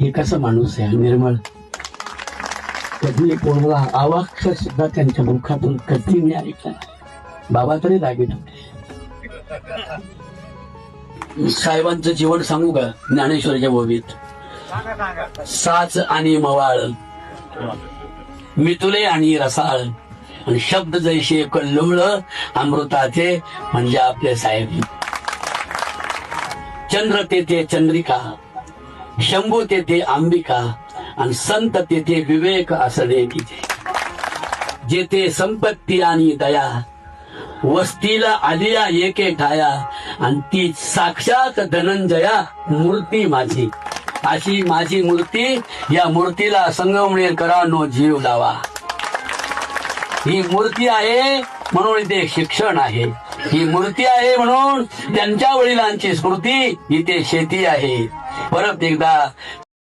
हे कसं माणूस आहे निर्मळ. कधी पोरगा आवाक्ष सुद्धा त्यांच्या मुखातून कधी मी ऐकला नाही. बाबा तरी रागीट होते. साहेबांचं जीवन सांगू का? ज्ञानेश्वरच्या ओवीत साच आणि मवाळ, मितुले आणि रसाळ, आणि शब्द जैसे कल्लोळ अमृताचे म्हणजे आपले साहेब. चंद्र तेथे चंद्रिका, शंभू तेथे अंबिका, आणि संत तेथे विवेक असणे तिथे. जेथे संपत्ती आणि दया, वस्तीला आलिया एके ठाया, आणि ती साक्षात धनंजया मूर्ती माझी. अशी माझी मूर्ती, या मूर्तीला संगमनेरकरांनो जीव लावा. ही मूर्ती आहे म्हणून इथे शिक्षण आहे. ही मूर्ती आहे म्हणून त्यांच्या वडिलांची स्मृती, इथे शेती आहे. परत एकदा